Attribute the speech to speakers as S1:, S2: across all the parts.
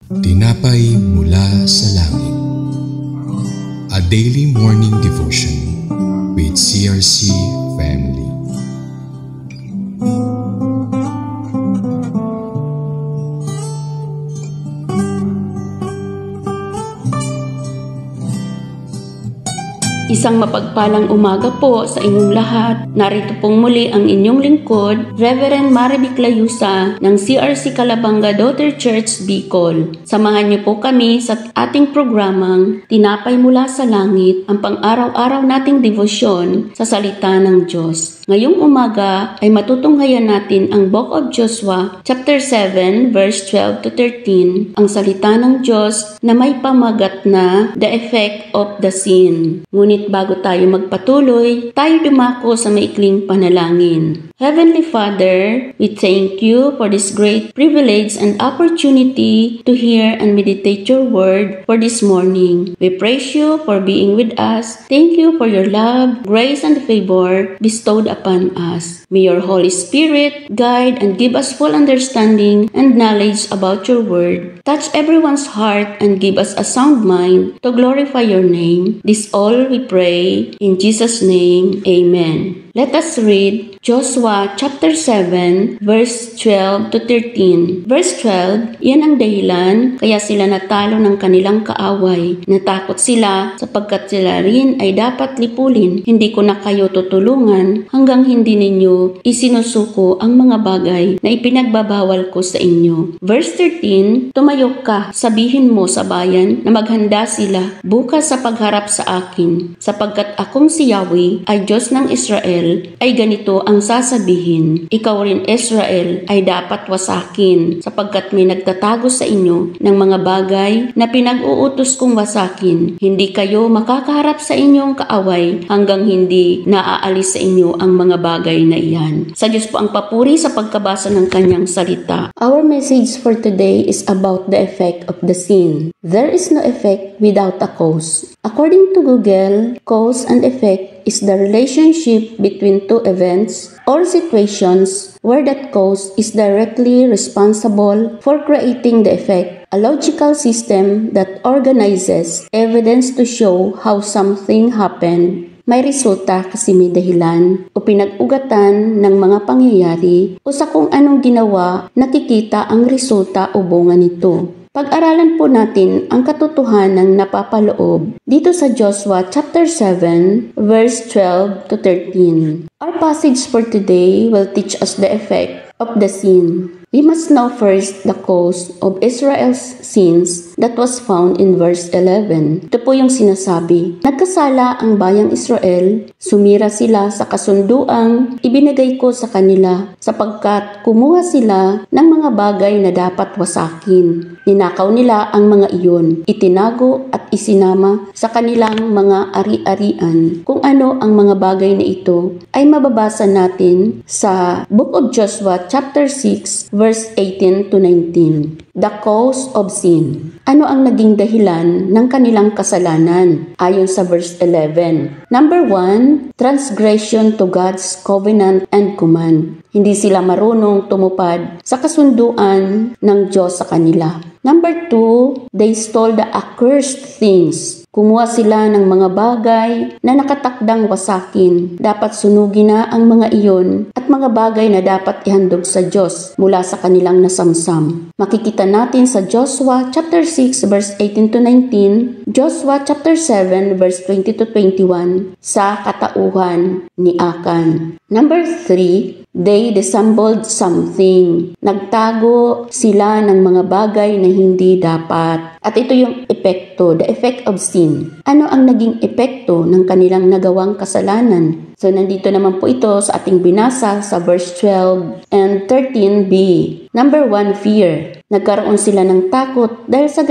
S1: Tinapay mula sa langit. A daily morning devotion with CRC Family.
S2: Isang mapagpalang umaga po sa inyong lahat. Narito pong muli ang inyong lingkod, Reverend Maribik Layusa ng CRC Calabanga Daughter Church, Bicol. Samahan niyo po kami sa ating programang Tinapay mula sa Langit, ang pang-araw-araw nating devosyon sa salita ng Diyos. Ngayong umaga ay matutunghayan natin ang Book of Joshua, chapter 7, verse 12 to 13, ang salita ng Diyos na may pamagat na The Effect of the Sin. Ngunit bago tayo magpatuloy, tayo dumako sa maikling panalangin. Heavenly Father, we thank you for this great privilege and opportunity to hear and meditate your word for this morning. We praise you for being with us. Thank you for your love, grace, and favor bestowed upon us. May your Holy Spirit guide and give us full understanding and knowledge about your word. Touch everyone's heart and give us a sound mind to glorify your name. This all we pray in Jesus' name. Amen. Let us read Joshua chapter 7 verse 12 to 13. Verse 12, iyan ang dahilan kaya sila natalo ng kanilang kaaway. Natakot sila sapagkat sila rin ay dapat lipulin. Hindi ko na kayo tutulungan hanggang hindi ninyo isinusuko ang mga bagay na ipinagbabawal ko sa inyo. Verse 13, tumayo ka, sabihin mo sa bayan na maghanda sila bukas sa pagharap sa akin. Sapagkat akong si Yahweh ay Diyos ng Israel, ay ganito ang sasabihin. Ikaw rin, Israel, ay dapat wasakin sapagkat may nagtatago sa inyo ng mga bagay na pinag-uutos kong wasakin. Hindi kayo makakaharap sa inyong kaaway hanggang hindi naaalis sa inyo ang mga bagay na iyan. Sa Diyos po ang papuri sa pagkabasa ng kanyang salita. Our message for today is about the effect of the sin. There is no effect without a cause. According to Google, cause and effect is the relationship between two events or situations where that cause is directly responsible for creating the effect. A logical system that organizes evidence to show how something happened. May resulta kasi may dahilan o pinag-ugatan ng mga pangyayari o sa kung anong ginawa, nakikita ang resulta o bunga nito. Pag-aralan po natin ang katotohanan ng napapaloob dito sa Joshua chapter 7 verse 12 to 13. Our passage for today will teach us the effect of the sin. We must know first the cause of Israel's sins that was found in verse 11. Ito po yung sinasabi, nagkasala ang bayang Israel, sumira sila sa kasunduang ibinigay ko sa kanila sapagkat kumuha sila ng mga bagay na dapat wasakin. Ninakaw nila ang mga iyon, itinago at isinama sa kanilang mga ari-arian. Kung ano ang mga bagay na ito ay mababasa natin sa Book of Joshua chapter 6 verse 18 to 19. The cause of sin. Ano ang naging dahilan ng kanilang kasalanan? Ayon sa verse 11. Number 1, transgression to God's covenant and command. Hindi sila marunong tumupad sa kasunduan ng Diyos sa kanila. Number 2, they stole the accursed things. Kumuha sila ng mga bagay na nakatakdang wasakin. Dapat sunugin na ang mga iyon at mga bagay na dapat ihandog sa Diyos mula sa kanilang nasamsam. Makikita natin sa Joshua chapter 6 verse 18 to 19, Joshua chapter 7 verse 20 to 21 sa katauhan ni Akan. Number 3, they dissembled something. Nagtago sila ng mga bagay na hindi dapat. At ito yung epekto, the effect of sin. Ano ang naging epekto ng kanilang nagawang kasalanan? So, nandito naman po ito sa ating binasa sa verse 12 and 13b. Number 1, fear. Nagkaroon sila ng takot dahil sa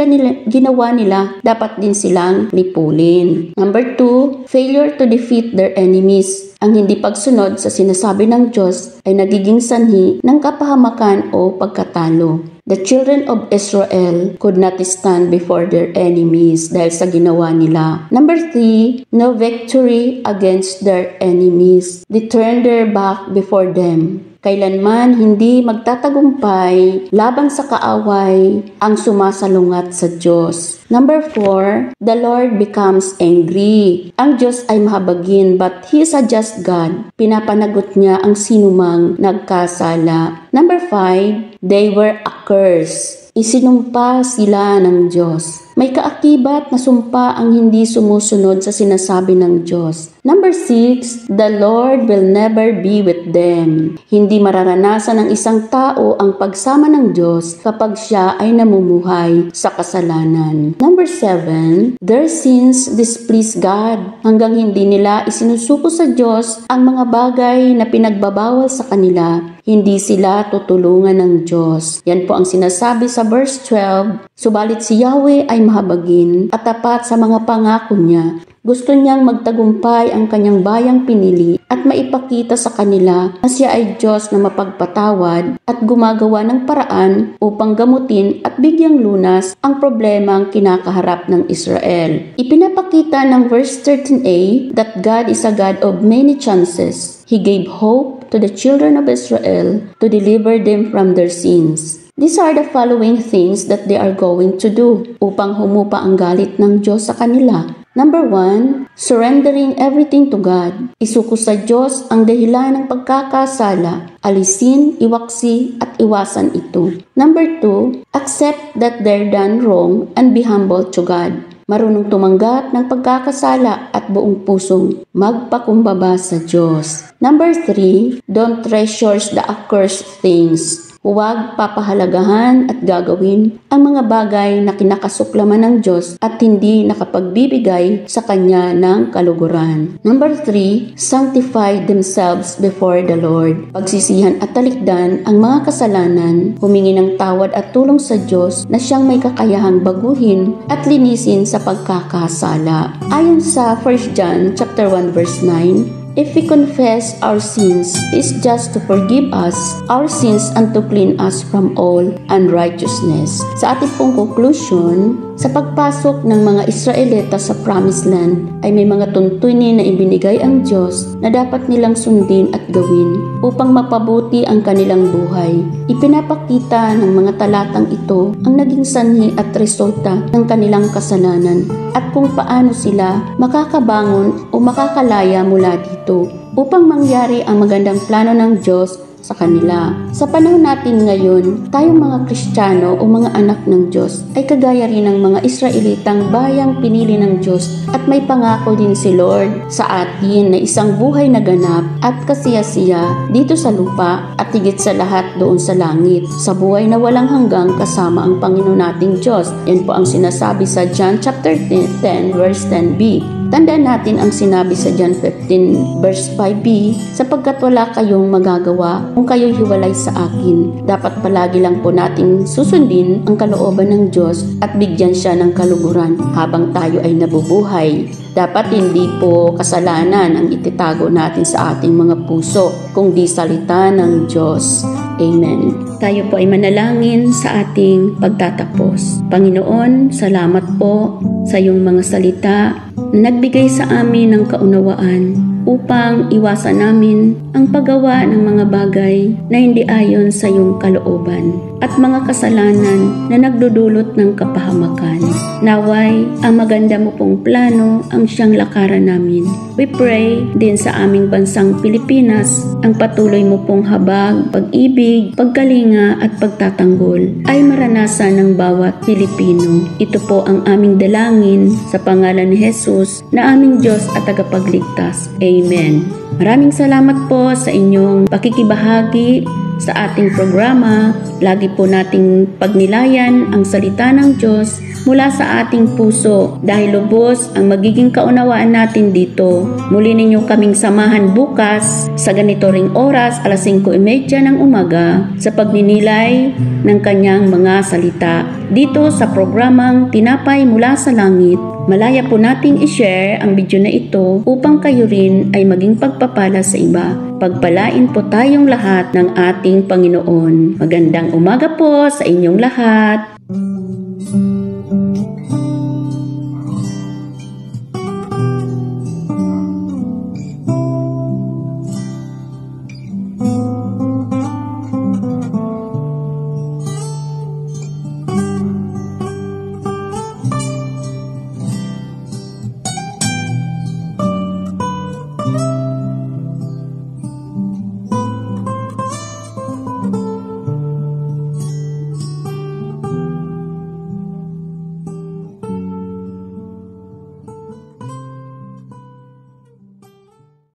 S2: ginawa nila, dapat din silang lipulin. Number 2, failure to defeat their enemies. Ang hindi pagsunod sa sinasabi ng Diyos ay nagiging sanhi ng kapahamakan o pagkatalo. The children of Israel could not stand before their enemies dahil sa ginawa nila. Number 3, no victory against their enemies. They turned their back before them. Kailanman hindi magtatagumpay laban sa kaaway ang sumasalungat sa Diyos. Number 4, the Lord becomes angry. Ang Diyos ay mahabagin but He is a just God. Pinapanagot niya ang sinumang nagkasala. Number 5, they were accursed. Isinumpa sila ng Diyos. May kaakibat na sumpa ang hindi sumusunod sa sinasabi ng Diyos. Number 6, the Lord will never be with them. Hindi mararanasan ng isang tao ang pagsama ng Diyos kapag siya ay namumuhay sa kasalanan. Number 7, their sins displease God. Hanggang hindi nila isinusuko sa Diyos ang mga bagay na pinagbabawal sa kanila, hindi sila tutulungan ng Diyos. Yan po ang sinasabi sa verse 12, subalit si Yahweh ay mahabagin at tapat sa mga pangako niya. Gusto niyang magtagumpay ang kanyang bayang pinili at maipakita sa kanila na siya ay Diyos na mapagpatawad at gumagawa ng paraan upang gamutin at bigyang lunas ang problemang kinakaharap ng Israel. Ipinapakita ng verse 13a that God is a God of many chances. He gave hope to the children of Israel to deliver them from their sins. These are the following things that they are going to do upang humupa ang galit ng Diyos sa kanila. Number 1, surrendering everything to God. Isuko sa Diyos ang dahilan ng pagkakasala. Alisin, iwaksi, at iwasan ito. Number 2, accept that they're done wrong and be humble to God. Marunong tumanggap ng pagkakasala at buong pusong magpakumbaba sa Diyos. Number 3, don't treasure the accursed things. Huwag papahalagahan at gagawin ang mga bagay na kinakasuklaman ng Diyos at hindi nakapagbibigay sa Kanya ng kaluguran. Number 3, sanctify themselves before the Lord. Pagsisihan at talikdan ang mga kasalanan, humingi ng tawad at tulong sa Diyos na Siyang may kakayahang baguhin at linisin sa pagkakasala. Ayon sa 1 John chapter 1 verse 9, if we confess our sins, He is just to forgive us our sins and to clean us from all unrighteousness. Sa ating pong conclusion, sa pagpasok ng mga Israelita sa Promised Land ay may mga tuntunin na ibinigay ang Diyos na dapat nilang sundin at gawin upang mapabuti ang kanilang buhay. Ipinapakita ng mga talatang ito ang naging sanhi at resulta ng kanilang kasalanan at kung paano sila makakabangon o makakalaya mula dito upang mangyari ang magandang plano ng Diyos sa kanila. Sa panahon natin ngayon, tayong mga Kristiyano o mga anak ng Diyos ay kagaya rin ng mga Israelitang bayang pinili ng Diyos at may pangako din si Lord sa atin na isang buhay na ganap at kasiyasiya dito sa lupa at higit sa lahat doon sa langit, sa buhay na walang hanggang kasama ang Panginoon nating Diyos. Yan po ang sinasabi sa John chapter 10 verse 10b. Tandaan natin ang sinabi sa John 15 verse 5b, sapagkat wala kayong magagawa kung kayo'y hiwalay sa akin. Dapat palagi lang po nating susundin ang kalooban ng Diyos at bigyan siya ng kaluguran habang tayo ay nabubuhay. Dapat hindi po kasalanan ang ititago natin sa ating mga puso, kundi salita ng Diyos. Amen. Tayo po ay manalangin sa ating pagtatapos. Panginoon, salamat po sa iyong mga salita na nagbigay sa amin ng kaunawaan upang iwasan namin ang paggawa ng mga bagay na hindi ayon sa iyong kalooban at mga kasalanan na nagdudulot ng kapahamakan. Naway, ang maganda mo pong plano ang siyang lakaran namin. We pray din sa aming bansang Pilipinas, ang patuloy mo pong habag, pag-ibig, pagkalinga at pagtatanggol ay maranasan ng bawat Pilipino. Ito po ang aming dalangin sa pangalan ni Jesus na aming Diyos at tagapagligtas. Amen. Maraming salamat po sa inyong pakikibahagi sa ating programa. Lagi po nating pagnilayan ang salita ng Diyos mula sa ating puso dahil lubos ang magiging kaunawaan natin dito. Muli ninyo kaming samahan bukas sa ganito ring oras, alas 5:30 ng umaga sa pagninilay ng kanyang mga salita dito sa programang Tinapay Mula sa Langit. Malaya po nating i-share ang video na ito upang kayo rin ay maging pagpapala sa iba. Pagpalain po tayong lahat ng ating Panginoon. Magandang umaga po sa inyong lahat.